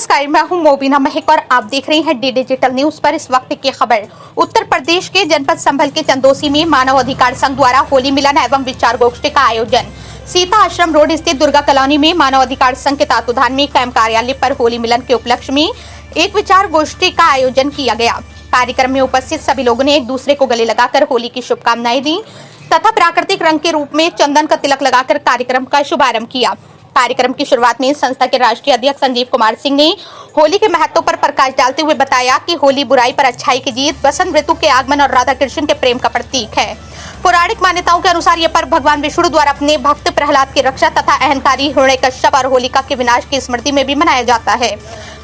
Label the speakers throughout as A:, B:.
A: नमस्कार, मैं हूं मोबिना महक और आप देख रहे हैं डी डिजिटल न्यूज पर इस वक्त की खबर। उत्तर प्रदेश के जनपद संभल के चंदोसी में मानव अधिकार संघ द्वारा होली मिलन एवं विचार गोष्ठी का आयोजन। सीता आश्रम रोड स्थित दुर्गा कॉलोनी में मानव अधिकार संघ के तत्वाधान में कैंप कार्यालय पर होली मिलन के उपलक्ष्य में एक विचार गोष्ठी का आयोजन किया गया। कार्यक्रम में उपस्थित सभी लोगों ने एक दूसरे को गले लगाकर होली की शुभकामनाएं दी तथा प्राकृतिक रंग के रूप में चंदन का तिलक लगाकर कार्यक्रम का शुभारंभ किया। कार्यक्रम की शुरुआत में संस्था के राष्ट्रीय अध्यक्ष संजीव कुमार सिंह ने होली के महत्व पर प्रकाश डालते हुए बताया कि होली बुराई पर अच्छाई की जीत, बसंत ऋतु के आगमन और राधा कृष्ण के प्रेम का प्रतीक है। पौराणिक मान्यताओं के अनुसार यह पर्व भगवान विष्णु द्वारा अपने भक्त प्रहलाद की रक्षा तथा अहंकारी हिरण्यकश्यप और होलिका के विनाश की स्मृति में भी मनाया जाता है।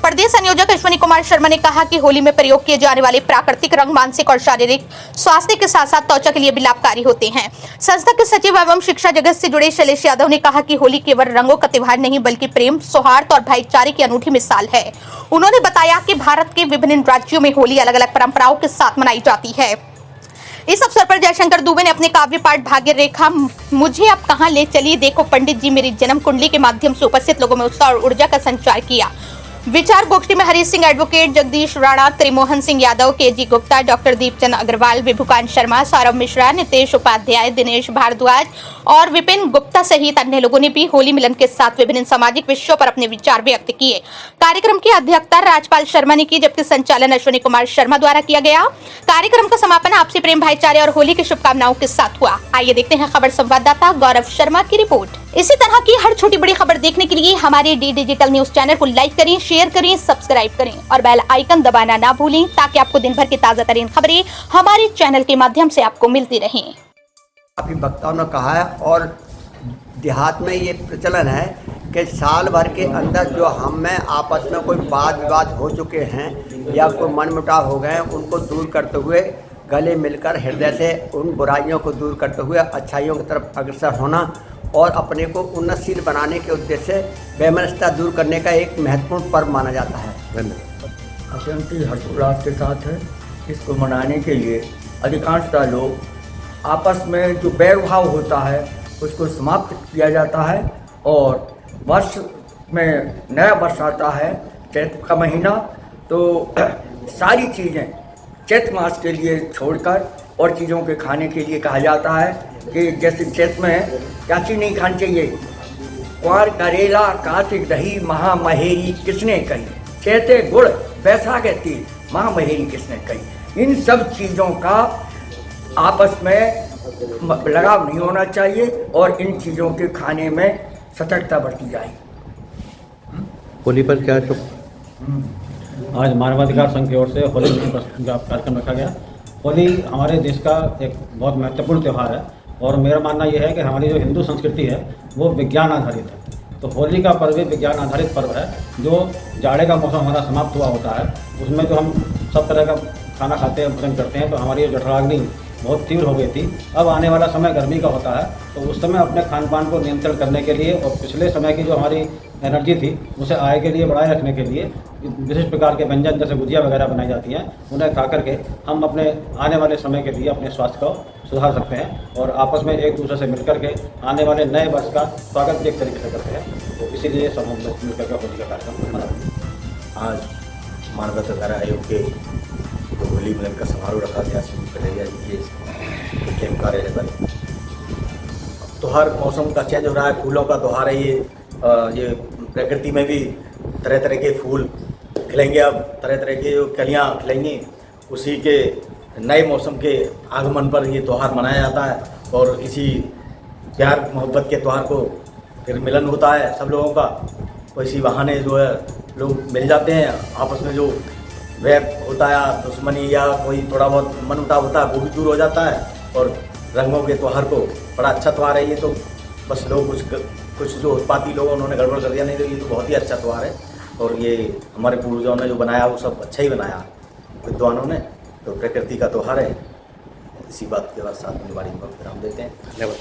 A: प्रदेश संयोजक अश्विनी कुमार शर्मा ने कहा कि होली में प्रयोग किए जाने वाले प्राकृतिक रंग मानसिक और शारीरिक स्वास्थ्य के साथ साथ त्वचा के लिए भी लाभकारी होते हैं। संस्था के सचिव एवं शिक्षा जगत से जुड़े शैलेश यादव ने कहा कि होली केवल रंगों का त्योहार नहीं बल्कि प्रेम, सौहार्द और भाईचारे की अनूठी मिसाल है। उन्होंने बताया कि भारत के विभिन्न राज्यों में होली अलग अलग परंपराओं के साथ मनाई जाती है। इस अवसर पर जयशंकर दुबे ने अपने काव्य पाठ भाग्य रेखा मुझे अब कहां ले चली देखो पंडित जी मेरी जन्म कुंडली के माध्यम से उपस्थित लोगों में उत्साह और ऊर्जा का संचार किया। विचार गोष्ठी में Harish Singh, advocate Jagdish Rana, Trimohan Singh Yadav, KG Gupta, doctor Deepchand Agarwal, Vibhukant Sharma, Saurabh Mishra, Nitesh Upadhyay, Dinesh Bhardwaj और विपिन गुप्ता सहित अन्य लोगों ने भी होली मिलन के साथ विभिन्न सामाजिक विषयों पर अपने विचार व्यक्त किए। कार्यक्रम की अध्यक्षता राजपाल शर्मा ने की, जबकि संचालन अश्विनी कुमार शर्मा द्वारा किया गया। कार्यक्रम का समापन आपसी प्रेम, भाईचारे और होली की शुभकामनाओं के साथ हुआ। आइए देखते हैं खबर संवाददाता गौरव शर्मा की रिपोर्ट। इसी तरह की हर छोटी बड़ी खबर देखने के लिए हमारे डी डिजिटल न्यूज चैनल को लाइक करें, शेयर करें, सब्सक्राइब करें और बेल आइकन दबाना ना भूलें ताकि आपको दिन भर की ताजा तरीन खबरें हमारे चैनल के माध्यम से आपको मिलती रहें।
B: काफी वक्ताओं ने कहा है और देहात में ये प्रचलन है कि साल भर के अंदर जो हम में आपस में कोई वाद विवाद हो चुके हैं या कोई मनमुटाव हो गए हैं, उनको दूर करते हुए गले मिलकर हृदय से उन बुराइयों को दूर करते हुए अच्छाइयों की तरफ अग्रसर होना और अपने को उन्नतशील बनाने के उद्देश्य से वैमनस्यता दूर करने का एक महत्वपूर्ण पर्व माना जाता है।
C: धन्यवाद। अत्यंत हर्षोल्लास के साथ है। इसको मनाने के लिए अधिकांशतः लोग आपस में जो बैरभाव होता है उसको समाप्त किया जाता है और वर्ष में नया वर्ष आता है, चैत्र का महीना, तो सारी चीज़ें चैत्र मास के लिए छोड़कर और चीज़ों के खाने के लिए कहा जाता है कि जैसे चैत्र में क्या चीज़ नहीं खानी चाहिए, क्वार करेला कार्तिक दही महामहेरी किसने कही, चैते गुड़ बैसाख तिल महामहेरी किसने कही। इन सब चीज़ों का आपस में लगाव नहीं होना चाहिए और इन चीज़ों के खाने में सतर्कता बरती जाए।
D: होली पर क्या
E: आज मानवाधिकार संघ की ओर से होली का कार्यक्रम रखा गया। होली हमारे देश का एक बहुत महत्वपूर्ण त्यौहार है और मेरा मानना यह है कि हमारी जो हिंदू संस्कृति है वो विज्ञान आधारित है। तो होली का पर्व विज्ञान आधारित पर्व है। जो जाड़े का मौसम हमारा समाप्त हुआ होता है उसमें जो हम सब तरह का खाना खाते हैं, भोजन करते हैं, तो हमारी जठराग्नि बहुत तीव्र हो गई थी। अब आने वाला समय गर्मी का होता है, तो उस समय अपने खान पान को नियंत्रण करने के लिए और पिछले समय की जो हमारी एनर्जी थी उसे आय के लिए बढ़ाए रखने के लिए विशिष्ट प्रकार के व्यंजन जैसे गुजिया वगैरह बनाई जाती हैं, उन्हें खा करके हम अपने आने वाले समय के लिए अपने स्वास्थ्य को सुधार सकते हैं और आपस में एक दूसरे से मिलकर के आने वाले नए वर्ष का स्वागत भी एक तरीके से करते हैं। तो इसीलिए सब हम लोग मिलकर के होली का कार्यक्रम मनाते हैं।
F: आज मानवाधिकार आयोग के होली मिलन का समारोह रखा गया कन्हैया जी के कैंप कार्यालय पर। त्योहार मौसम का चेंज हो रहा है, फूलों का त्योहार है ये प्रकृति में भी तरह तरह के फूल खिलेंगे, अब तरह तरह के जो कलियाँ खिलेंगी, उसी के नए मौसम के आगमन पर ये त्यौहार मनाया जाता है और इसी प्यार मोहब्बत के त्यौहार को फिर मिलन होता है सब लोगों का। तो इसी बहाने जो है लोग मिल जाते हैं, आपस में जो वैर होता है, दुश्मनी या कोई थोड़ा बहुत मनमुटाव होता है वो भी दूर हो जाता है और रंगों के त्यौहार को बड़ा अच्छा त्यौहार है ये। तो बस लोग कुछ जो उत्पाती लोग उन्होंने गड़बड़ कर दिया, नहीं तो ये तो बहुत ही अच्छा त्यौहार है और ये हमारे पूर्वजों ने जो बनाया वो सब अच्छा ही बनाया विद्वानों ने। तो प्रकृति का त्यौहार है। इसी बात के बाद साथ में बारी में विराम देते हैं। धन्यवाद।